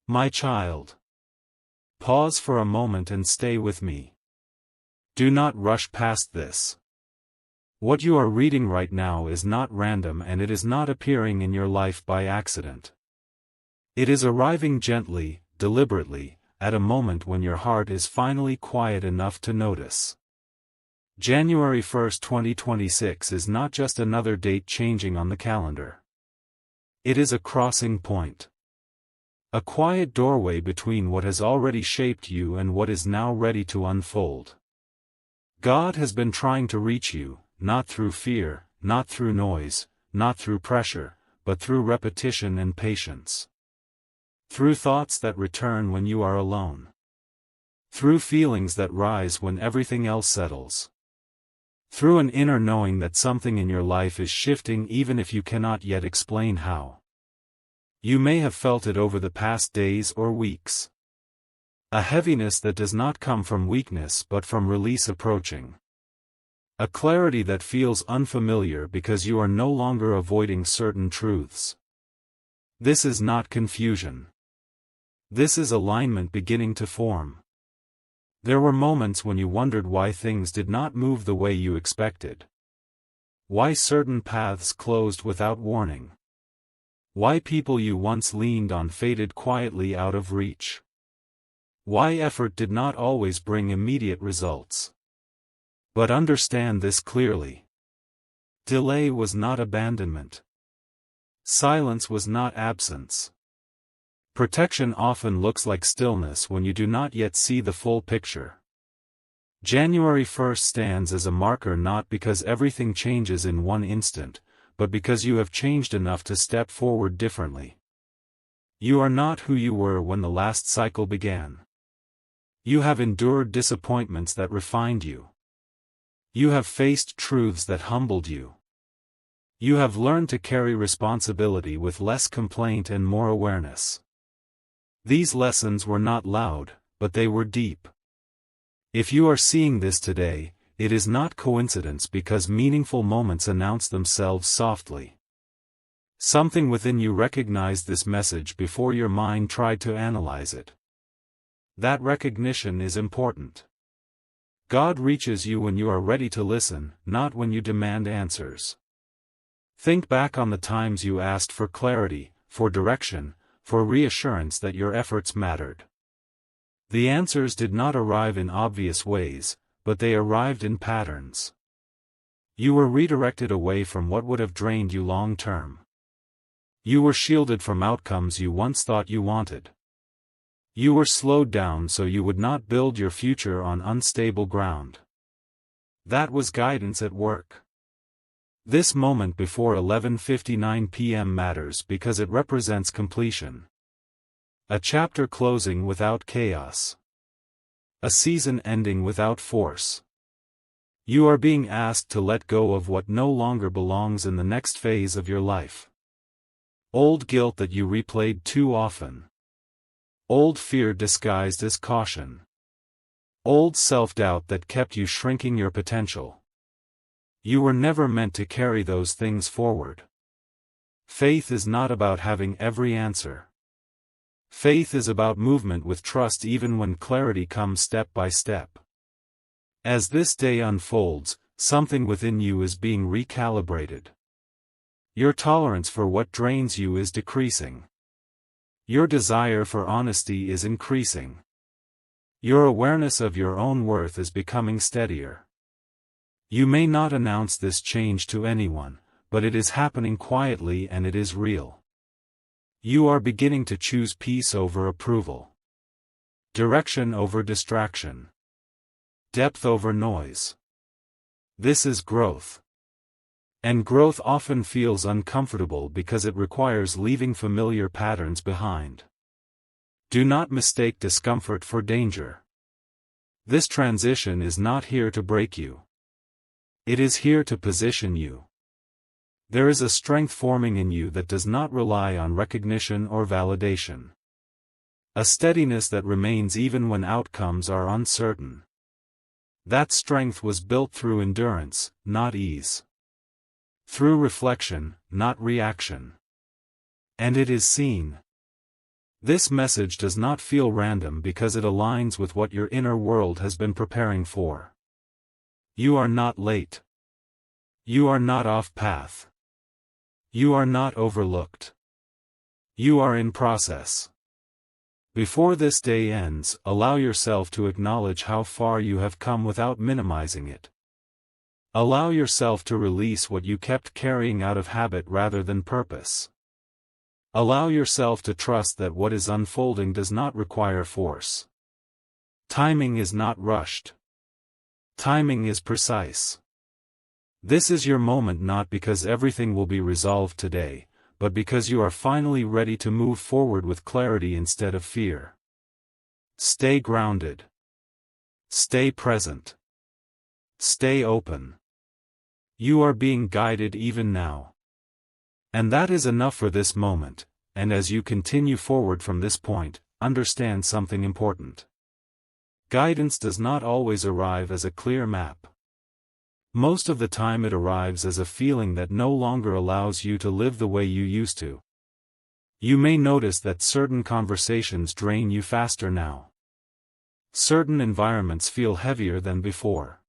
My child. Pause for a moment and stay with me. Do not rush past this. What you are reading right now is not random, and it is not appearing in your life by accident. It is arriving gently, deliberately, at a moment when your heart is finally quiet enough to notice. January 1st, 2026 is not just another date changing on the calendar. It is a crossing point. A quiet doorway between what has already shaped you and what is now ready to unfold. God has been trying to reach you, not through fear, not through noise, not through pressure, but through repetition and patience. Through thoughts that return when you are alone. Through feelings that rise when everything else settles. Through an inner knowing that something in your life is shifting even if you cannot yet explain how. You may have felt it over the past days or weeks. A heaviness that does not come from weakness but from release approaching. A clarity that feels unfamiliar because you are no longer avoiding certain truths. This is not confusion. This is alignment beginning to form. There were moments when you wondered why things did not move the way you expected. Why certain paths closed without warning. Why people you once leaned on faded quietly out of reach. Why effort did not always bring immediate results. But understand this clearly. Delay was not abandonment. Silence was not absence. Protection often looks like stillness when you do not yet see the full picture. January 1st stands as a marker not because everything changes in one instant, but because you have changed enough to step forward differently. You are not who you were when the last cycle began. You have endured disappointments that refined you. You have faced truths that humbled you. You have learned to carry responsibility with less complaint and more awareness. These lessons were not loud, but they were deep. If you are seeing this today, it is not coincidence because meaningful moments announce themselves softly. Something within you recognized this message before your mind tried to analyze it. That recognition is important. God reaches you when you are ready to listen, not when you demand answers. Think back on the times you asked for clarity, for direction, for reassurance that your efforts mattered. The answers did not arrive in obvious ways, but they arrived in patterns. You were redirected away from what would have drained you long term. You were shielded from outcomes you once thought you wanted. You were slowed down so you would not build your future on unstable ground. That was guidance at work. This moment before 11:59 p.m. matters because it represents completion. A chapter closing without chaos. A season ending without force. You are being asked to let go of what no longer belongs in the next phase of your life. Old guilt that you replayed too often. Old fear disguised as caution. Old self-doubt that kept you shrinking your potential. You were never meant to carry those things forward. Faith is not about having every answer. Faith is about movement with trust even when clarity comes step by step. As this day unfolds, something within you is being recalibrated. Your tolerance for what drains you is decreasing. Your desire for honesty is increasing. Your awareness of your own worth is becoming steadier. You may not announce this change to anyone, but it is happening quietly and it is real. You are beginning to choose peace over approval. Direction over distraction. Depth over noise. This is growth. And growth often feels uncomfortable because it requires leaving familiar patterns behind. Do not mistake discomfort for danger. This transition is not here to break you. It is here to position you. There is a strength forming in you that does not rely on recognition or validation. A steadiness that remains even when outcomes are uncertain. That strength was built through endurance, not ease. Through reflection, not reaction. And it is seen. This message does not feel random because it aligns with what your inner world has been preparing for. You are not late. You are not off path. You are not overlooked. You are in process. Before this day ends, allow yourself to acknowledge how far you have come without minimizing it. Allow yourself to release what you kept carrying out of habit rather than purpose. Allow yourself to trust that what is unfolding does not require force. Timing is not rushed. Timing is precise. This is your moment, not because everything will be resolved today, but because you are finally ready to move forward with clarity instead of fear. Stay grounded. Stay present. Stay open. You are being guided even now. And that is enough for this moment, and as you continue forward from this point, understand something important. Guidance does not always arrive as a clear map. Most of the time it arrives as a feeling that no longer allows you to live the way you used to. You may notice that certain conversations drain you faster now. Certain environments feel heavier than before.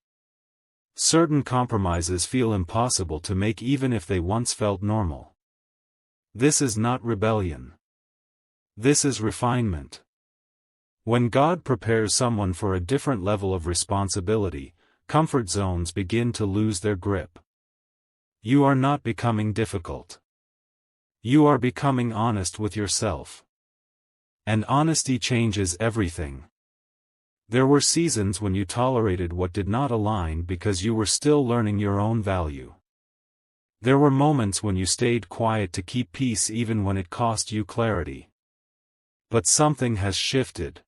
Certain compromises feel impossible to make even if they once felt normal. This is not rebellion. This is refinement. When God prepares someone for a different level of responsibility, comfort zones begin to lose their grip. You are not becoming difficult. You are becoming honest with yourself. And honesty changes everything. There were seasons when you tolerated what did not align because you were still learning your own value. There were moments when you stayed quiet to keep peace even when it cost you clarity. But something has shifted.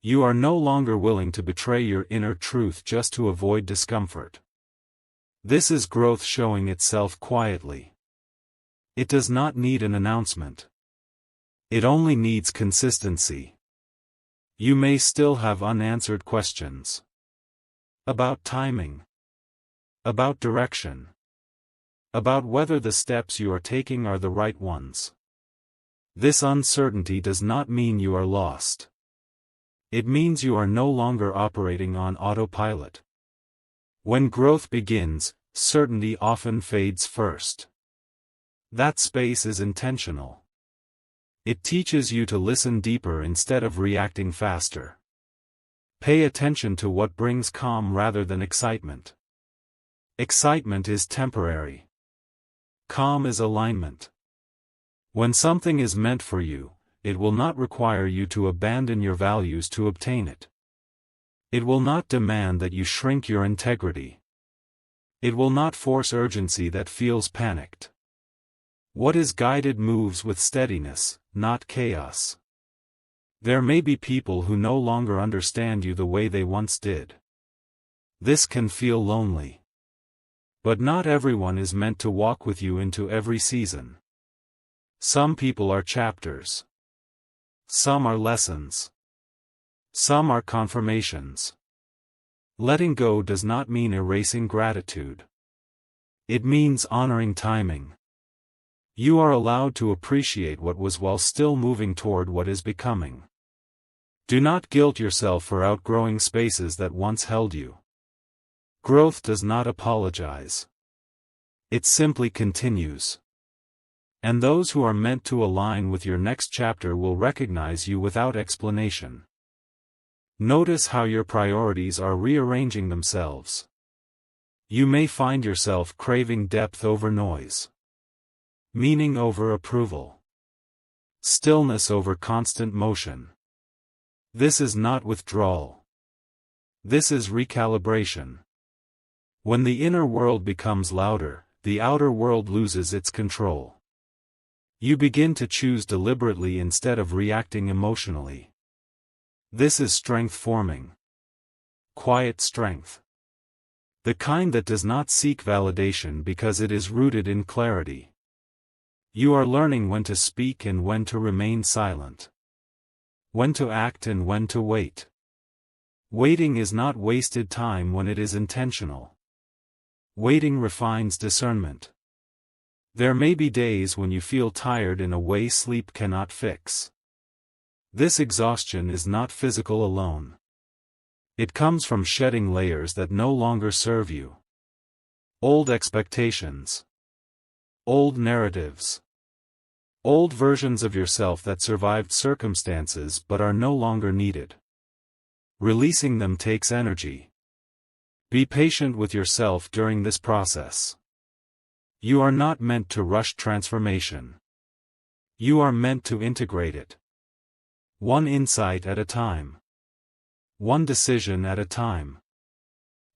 You are no longer willing to betray your inner truth just to avoid discomfort. This is growth showing itself quietly. It does not need an announcement. It only needs consistency. You may still have unanswered questions. About timing. About direction. About whether the steps you are taking are the right ones. This uncertainty does not mean you are lost. It means you are no longer operating on autopilot. When growth begins, certainty often fades first. That space is intentional. It teaches you to listen deeper instead of reacting faster. Pay attention to what brings calm rather than excitement. Excitement is temporary. Calm is alignment. When something is meant for you, it will not require you to abandon your values to obtain it. It will not demand that you shrink your integrity. It will not force urgency that feels panicked. What is guided moves with steadiness, not chaos. There may be people who no longer understand you the way they once did. This can feel lonely. But not everyone is meant to walk with you into every season. Some people are chapters. Some are lessons. Some are confirmations. Letting go does not mean erasing gratitude. It means honoring timing. You are allowed to appreciate what was while still moving toward what is becoming. Do not guilt yourself for outgrowing spaces that once held you. Growth does not apologize. It simply continues. And those who are meant to align with your next chapter will recognize you without explanation. Notice how your priorities are rearranging themselves. You may find yourself craving depth over noise. Meaning over approval. Stillness over constant motion. This is not withdrawal. This is recalibration. When the inner world becomes louder, the outer world loses its control. You begin to choose deliberately instead of reacting emotionally. This is strength forming. Quiet strength. The kind that does not seek validation because it is rooted in clarity. You are learning when to speak and when to remain silent. When to act and when to wait. Waiting is not wasted time when it is intentional. Waiting refines discernment. There may be days when you feel tired in a way sleep cannot fix. This exhaustion is not physical alone. It comes from shedding layers that no longer serve you. Old expectations. Old narratives. Old versions of yourself that survived circumstances but are no longer needed. Releasing them takes energy. Be patient with yourself during this process. You are not meant to rush transformation. You are meant to integrate it. One insight at a time. One decision at a time.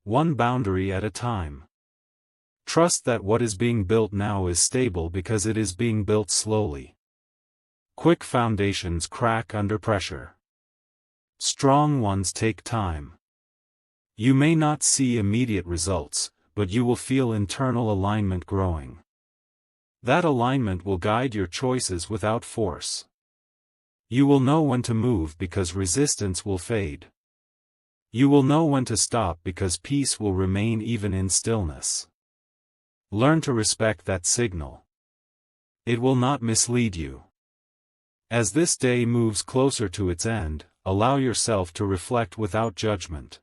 One boundary at a time. Trust that what is being built now is stable because it is being built slowly. Quick foundations crack under pressure. Strong ones take time. You may not see immediate results, but you will feel internal alignment growing. That alignment will guide your choices without force. You will know when to move because resistance will fade. You will know when to stop because peace will remain even in stillness. Learn to respect that signal. It will not mislead you. As this day moves closer to its end, allow yourself to reflect without judgment.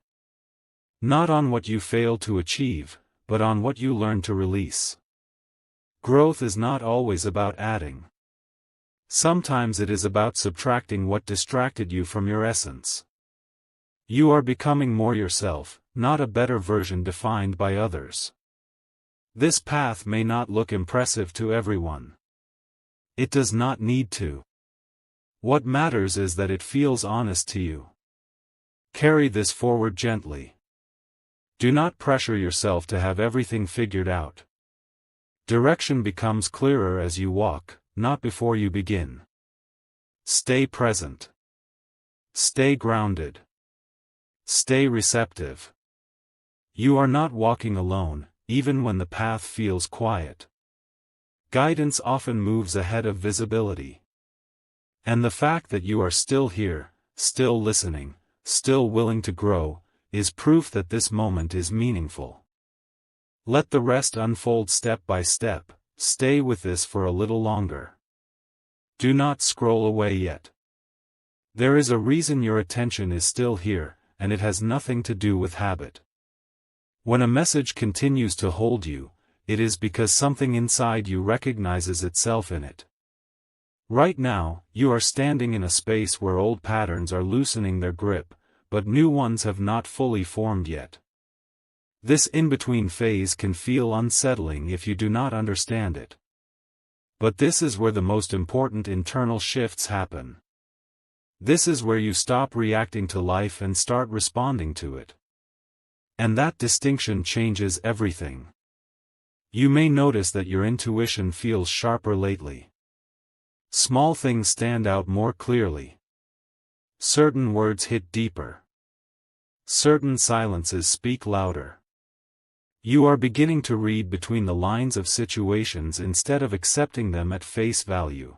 Not on what you failed to achieve, but on what you learned to release. Growth is not always about adding. Sometimes it is about subtracting what distracted you from your essence. You are becoming more yourself, not a better version defined by others. This path may not look impressive to everyone. It does not need to. What matters is that it feels honest to you. Carry this forward gently. Do not pressure yourself to have everything figured out. Direction becomes clearer as you walk, not before you begin. Stay present. Stay grounded. Stay receptive. You are not walking alone, even when the path feels quiet. Guidance often moves ahead of visibility. And the fact that you are still here, still listening, still willing to grow, is proof that this moment is meaningful. Let the rest unfold step by step. Stay with this for a little longer. Do not scroll away yet. There is a reason your attention is still here, and it has nothing to do with habit. When a message continues to hold you, it is because something inside you recognizes itself in it. Right now, you are standing in a space where old patterns are loosening their grip, but new ones have not fully formed yet. This in-between phase can feel unsettling if you do not understand it. But this is where the most important internal shifts happen. This is where you stop reacting to life and start responding to it. And that distinction changes everything. You may notice that your intuition feels sharper lately. Small things stand out more clearly. Certain words hit deeper. Certain silences speak louder. You are beginning to read between the lines of situations instead of accepting them at face value.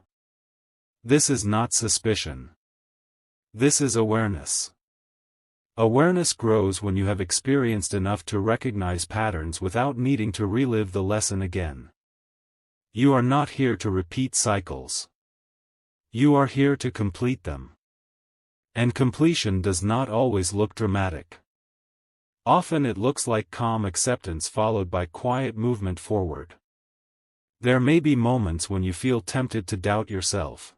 This is not suspicion. This is awareness. Awareness grows when you have experienced enough to recognize patterns without needing to relive the lesson again. You are not here to repeat cycles. You are here to complete them. And completion does not always look dramatic. Often it looks like calm acceptance followed by quiet movement forward. There may be moments when you feel tempted to doubt yourself.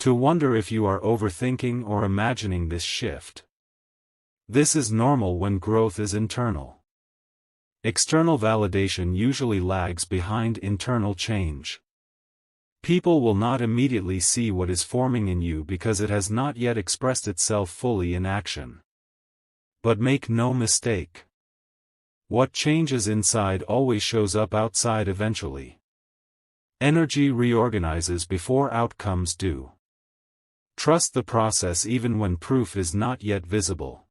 To wonder if you are overthinking or imagining this shift. This is normal when growth is internal. External validation usually lags behind internal change. People will not immediately see what is forming in you because it has not yet expressed itself fully in action. But make no mistake. What changes inside always shows up outside eventually. Energy reorganizes before outcomes do. Trust the process even when proof is not yet visible.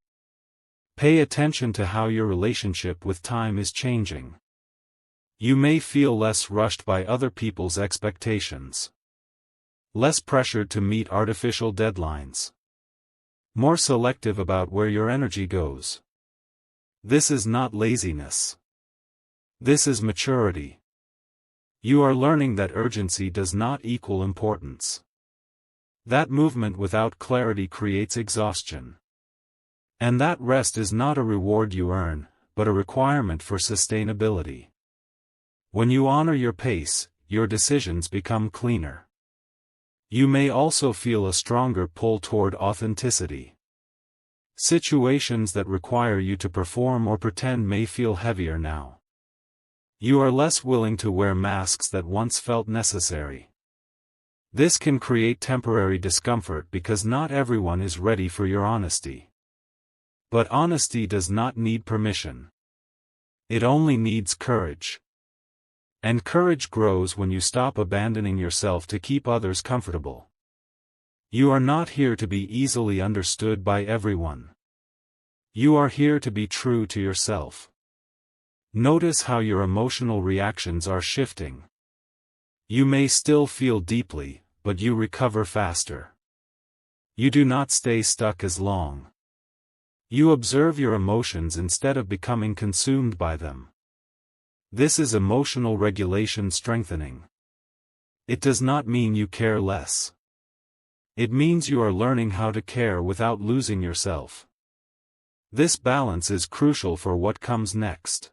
Pay attention to how your relationship with time is changing. You may feel less rushed by other people's expectations. Less pressured to meet artificial deadlines. More selective about where your energy goes. This is not laziness. This is maturity. You are learning that urgency does not equal importance. That movement without clarity creates exhaustion. And that rest is not a reward you earn, but a requirement for sustainability. When you honor your pace, your decisions become cleaner. You may also feel a stronger pull toward authenticity. Situations that require you to perform or pretend may feel heavier now. You are less willing to wear masks that once felt necessary. This can create temporary discomfort because not everyone is ready for your honesty. But honesty does not need permission. It only needs courage. And courage grows when you stop abandoning yourself to keep others comfortable. You are not here to be easily understood by everyone. You are here to be true to yourself. Notice how your emotional reactions are shifting. You may still feel deeply, but you recover faster. You do not stay stuck as long. You observe your emotions instead of becoming consumed by them. This is emotional regulation strengthening. It does not mean you care less. It means you are learning how to care without losing yourself. This balance is crucial for what comes next.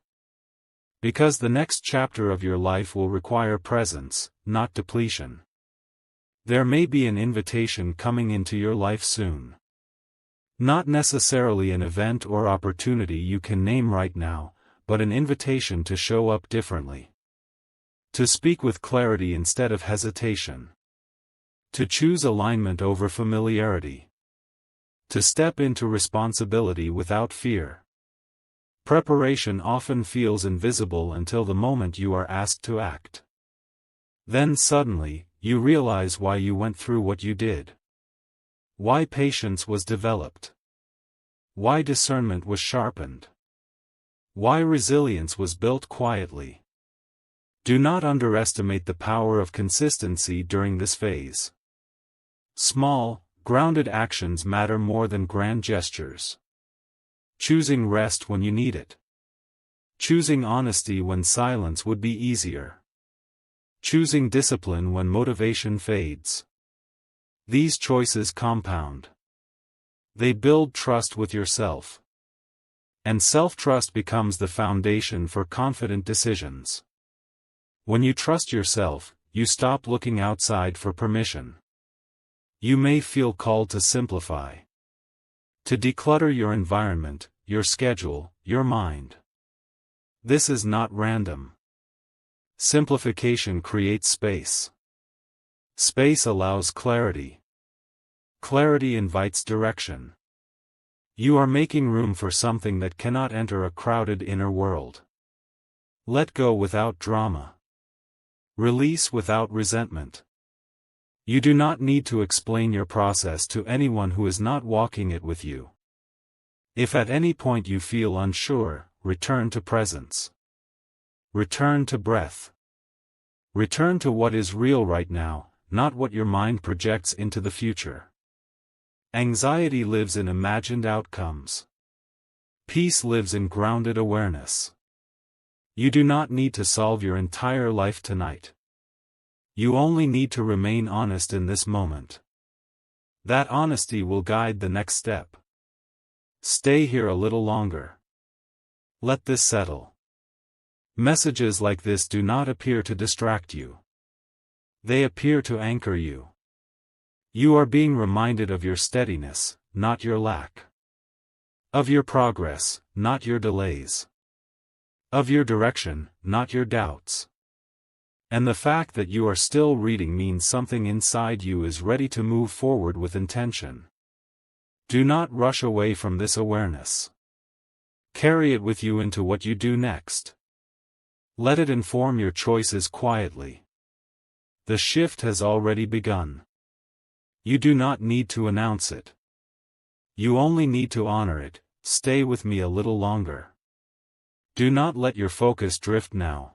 Because the next chapter of your life will require presence, not depletion. There may be an invitation coming into your life soon. Not necessarily an event or opportunity you can name right now, but an invitation to show up differently. To speak with clarity instead of hesitation. To choose alignment over familiarity. To step into responsibility without fear. Preparation often feels invisible until the moment you are asked to act. Then suddenly, you realize why you went through what you did. Why patience was developed. Why discernment was sharpened. Why resilience was built quietly. Do not underestimate the power of consistency during this phase. Small, grounded actions matter more than grand gestures. Choosing rest when you need it. Choosing honesty when silence would be easier. Choosing discipline when motivation fades. These choices compound. They build trust with yourself. And self-trust becomes the foundation for confident decisions. When you trust yourself, you stop looking outside for permission. You may feel called to simplify. To declutter your environment, your schedule, your mind. This is not random. Simplification creates space. Space allows clarity. Clarity invites direction. You are making room for something that cannot enter a crowded inner world. Let go without drama. Release without resentment. You do not need to explain your process to anyone who is not walking it with you. If at any point you feel unsure, return to presence. Return to breath. Return to what is real right now, not what your mind projects into the future. Anxiety lives in imagined outcomes. Peace lives in grounded awareness. You do not need to solve your entire life tonight. You only need to remain honest in this moment. That honesty will guide the next step. Stay here a little longer. Let this settle. Messages like this do not appear to distract you. They appear to anchor you. You are being reminded of your steadiness, not your lack. Of your progress, not your delays. Of your direction, not your doubts. And the fact that you are still reading means something inside you is ready to move forward with intention. Do not rush away from this awareness. Carry it with you into what you do next. Let it inform your choices quietly. The shift has already begun. You do not need to announce it. You only need to honor it. Stay with me a little longer. Do not let your focus drift now.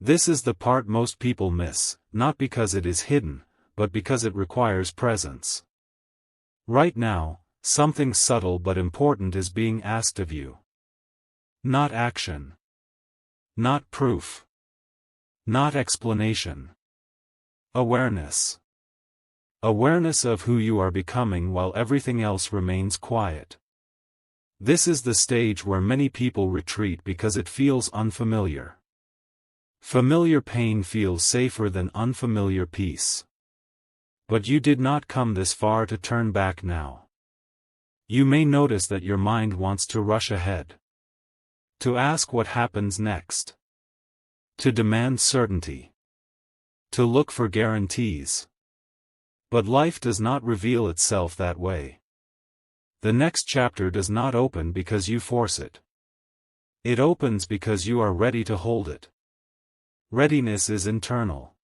This is the part most people miss, not because it is hidden, but because it requires presence. Right now, something subtle but important is being asked of you. Not action. Not proof. Not explanation. Awareness. Awareness of who you are becoming while everything else remains quiet. This is the stage where many people retreat because it feels unfamiliar. Familiar pain feels safer than unfamiliar peace. But you did not come this far to turn back now. You may notice that your mind wants to rush ahead. To ask what happens next. To demand certainty. To look for guarantees. But life does not reveal itself that way. The next chapter does not open because you force it. It opens because you are ready to hold it. Readiness is internal.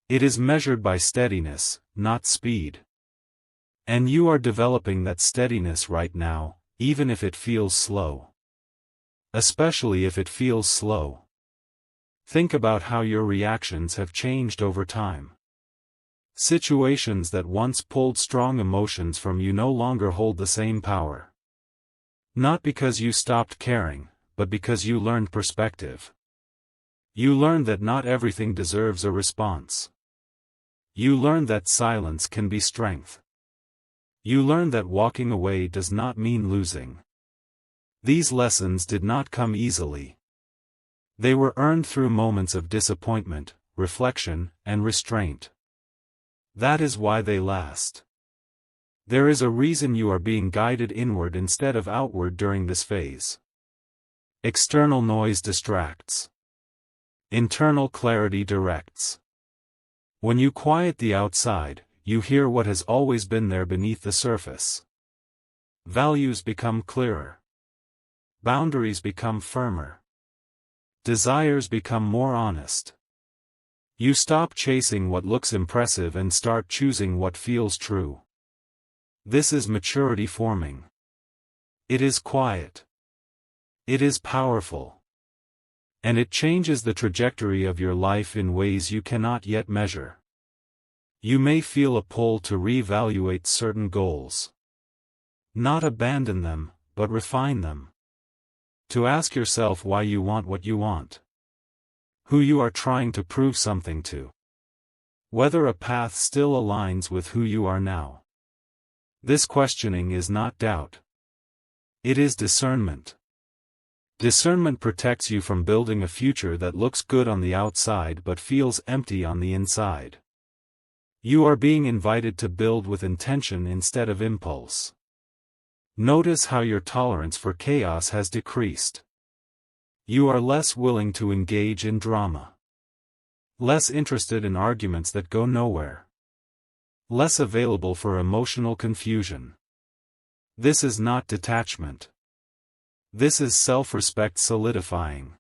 It is measured by steadiness, not speed. And you are developing that steadiness right now, even if it feels slow. Especially if it feels slow. Think about how your reactions have changed over time. Situations that once pulled strong emotions from you no longer hold the same power. Not because you stopped caring, but because you learned perspective. You learned that not everything deserves a response. You learned that silence can be strength. You learned that walking away does not mean losing. These lessons did not come easily. They were earned through moments of disappointment, reflection, and restraint. That is why they last. There is a reason you are being guided inward instead of outward during this phase. External noise distracts. Internal clarity directs. When you quiet the outside, you hear what has always been there beneath the surface. Values become clearer. Boundaries become firmer. Desires become more honest. You stop chasing what looks impressive and start choosing what feels true. This is maturity forming. It is quiet. It is powerful. And it changes the trajectory of your life in ways you cannot yet measure. You may feel a pull to reevaluate certain goals. Not abandon them, but refine them. To ask yourself why you want what you want. Who you are trying to prove something to. Whether a path still aligns with who you are now. This questioning is not doubt. It is discernment. Discernment protects you from building a future that looks good on the outside but feels empty on the inside. You are being invited to build with intention instead of impulse. Notice how your tolerance for chaos has decreased. You are less willing to engage in drama. Less interested in arguments that go nowhere. Less available for emotional confusion. This is not detachment. This is self-respect solidifying.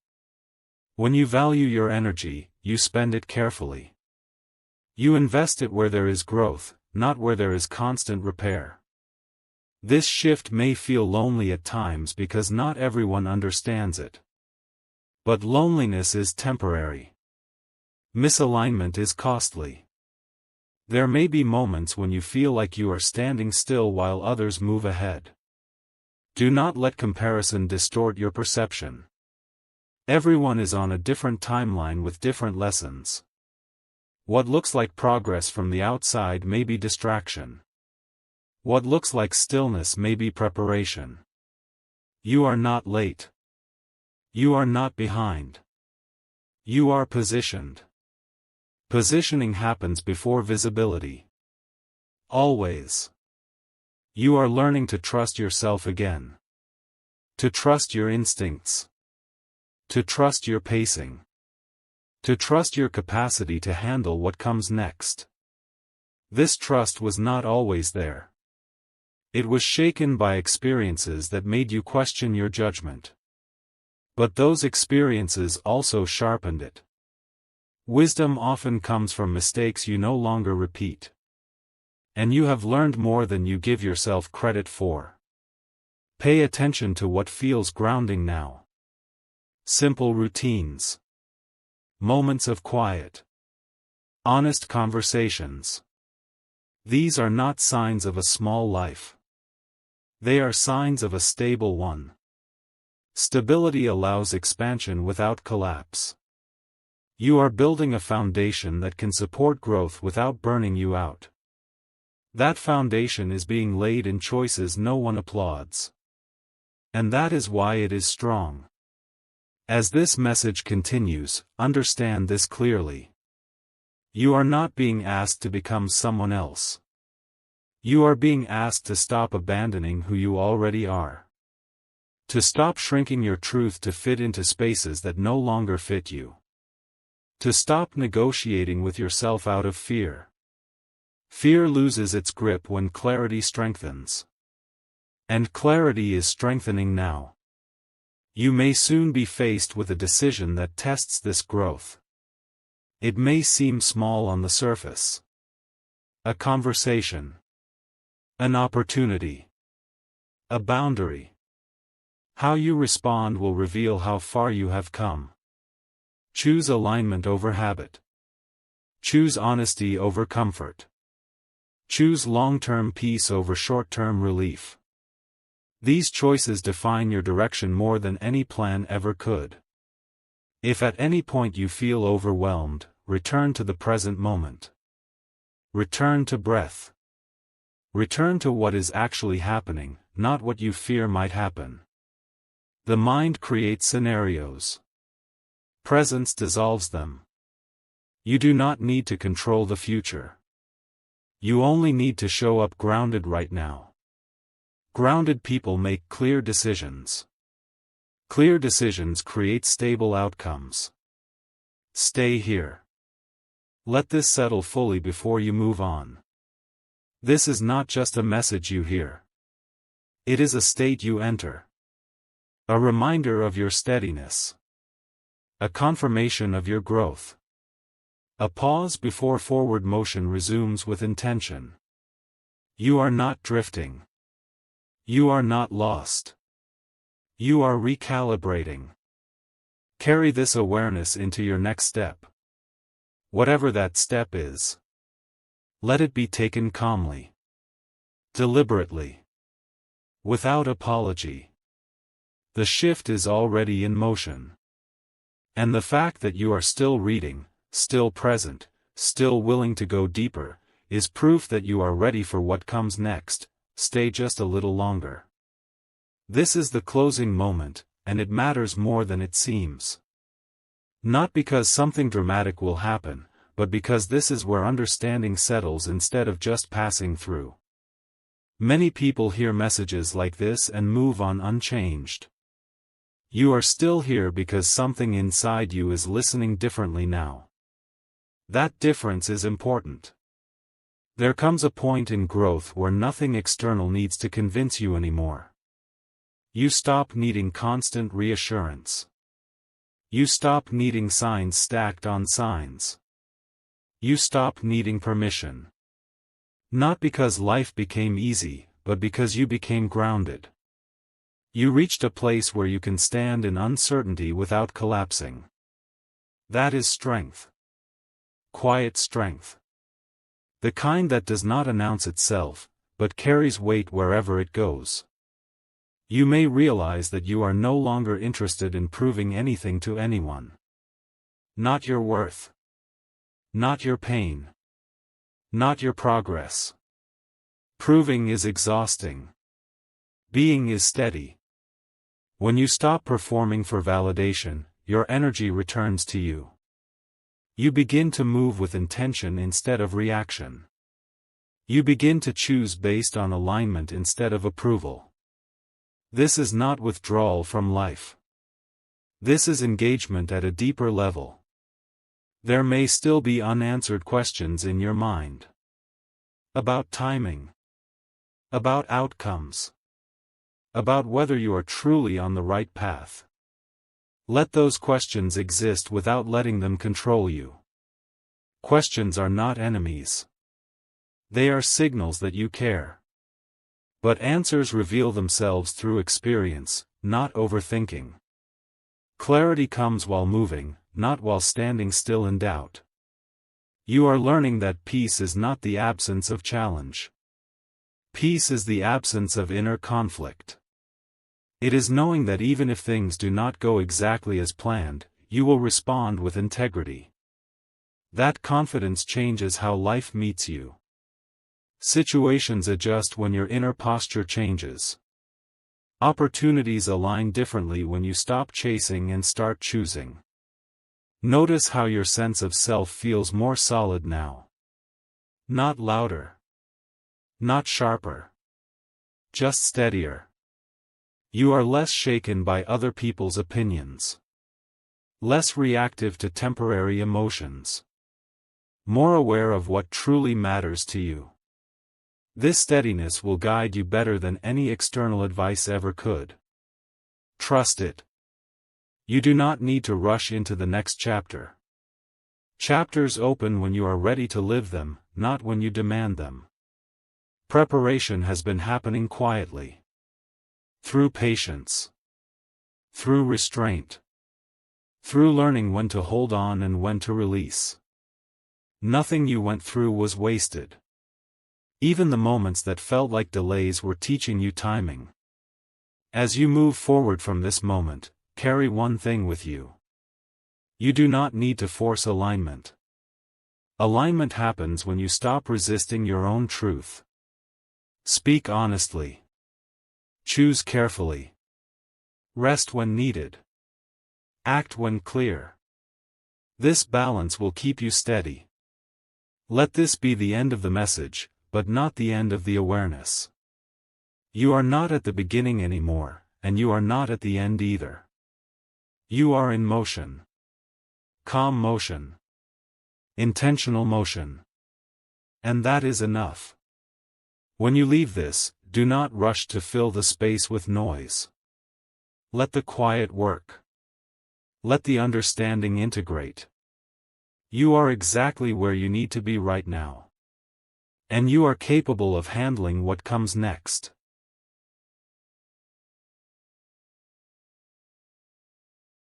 When you value your energy, you spend it carefully. You invest it where there is growth, not where there is constant repair. This shift may feel lonely at times because not everyone understands it. But loneliness is temporary. Misalignment is costly. There may be moments when you feel like you are standing still while others move ahead. Do not let comparison distort your perception. Everyone is on a different timeline with different lessons. What looks like progress from the outside may be distraction. What looks like stillness may be preparation. You are not late. You are not behind. You are positioned. Positioning happens before visibility. Always. You are learning to trust yourself again. To trust your instincts. To trust your pacing. To trust your capacity to handle what comes next. This trust was not always there. It was shaken by experiences that made you question your judgment. But those experiences also sharpened it. Wisdom often comes from mistakes you no longer repeat. And you have learned more than you give yourself credit for. Pay attention to what feels grounding now. Simple routines. Moments of quiet. Honest conversations. These are not signs of a small life. They are signs of a stable one. Stability allows expansion without collapse. You are building a foundation that can support growth without burning you out. That foundation is being laid in choices no one applauds. And that is why it is strong. As this message continues, understand this clearly. You are not being asked to become someone else. You are being asked to stop abandoning who you already are. To stop shrinking your truth to fit into spaces that no longer fit you. To stop negotiating with yourself out of fear. Fear loses its grip when clarity strengthens. And clarity is strengthening now. You may soon be faced with a decision that tests this growth. It may seem small on the surface. A conversation. An opportunity. A boundary. How you respond will reveal how far you have come. Choose alignment over habit. Choose honesty over comfort. Choose long-term peace over short-term relief. These choices define your direction more than any plan ever could. If at any point you feel overwhelmed, return to the present moment. Return to breath. Return to what is actually happening, not what you fear might happen. The mind creates scenarios. Presence dissolves them. You do not need to control the future. You only need to show up grounded right now. Grounded people make clear decisions. Clear decisions create stable outcomes. Stay here. Let this settle fully before you move on. This is not just a message you hear. It is a state you enter. A reminder of your steadiness. A confirmation of your growth. A pause before forward motion resumes with intention. You are not drifting. You are not lost. You are recalibrating. Carry this awareness into your next step. Whatever that step is. Let it be taken calmly. Deliberately. Without apology. The shift is already in motion. And the fact that you are still reading, still present, still willing to go deeper, is proof that you are ready for what comes next. Stay just a little longer. This is the closing moment, and it matters more than it seems. Not because something dramatic will happen, but because this is where understanding settles instead of just passing through. Many people hear messages like this and move on unchanged. You are still here because something inside you is listening differently now. That difference is important. There comes a point in growth where nothing external needs to convince you anymore. You stop needing constant reassurance. You stop needing signs stacked on signs. You stop needing permission. Not because life became easy, but because you became grounded. You reached a place where you can stand in uncertainty without collapsing. That is strength. Quiet strength. The kind that does not announce itself, but carries weight wherever it goes. You may realize that you are no longer interested in proving anything to anyone. Not your worth. Not your pain. Not your progress. Proving is exhausting. Being is steady. When you stop performing for validation, your energy returns to you. You begin to move with intention instead of reaction. You begin to choose based on alignment instead of approval. This is not withdrawal from life. This is engagement at a deeper level. There may still be unanswered questions in your mind. About timing. About outcomes. About whether you are truly on the right path. Let those questions exist without letting them control you. Questions are not enemies. They are signals that you care. But answers reveal themselves through experience, not overthinking. Clarity comes while moving, not while standing still in doubt. You are learning that peace is not the absence of challenge. Peace is the absence of inner conflict. It is knowing that even if things do not go exactly as planned, you will respond with integrity. That confidence changes how life meets you. Situations adjust when your inner posture changes. Opportunities align differently when you stop chasing and start choosing. Notice how your sense of self feels more solid now. Not louder. Not sharper. Just steadier. You are less shaken by other people's opinions. Less reactive to temporary emotions. More aware of what truly matters to you. This steadiness will guide you better than any external advice ever could. Trust it. You do not need to rush into the next chapter. Chapters open when you are ready to live them, not when you demand them. Preparation has been happening quietly. Through patience. Through restraint. Through learning when to hold on and when to release. Nothing you went through was wasted. Even the moments that felt like delays were teaching you timing. As you move forward from this moment, carry one thing with you. You do not need to force alignment. Alignment happens when you stop resisting your own truth. Speak honestly. Choose carefully. Rest when needed. Act when clear. This balance will keep you steady. Let this be the end of the message, but not the end of the awareness. You are not at the beginning anymore, and you are not at the end either. You are in motion. Calm motion. Intentional motion. And that is enough. When you leave this, do not rush to fill the space with noise. Let the quiet work. Let the understanding integrate. You are exactly where you need to be right now. And you are capable of handling what comes next.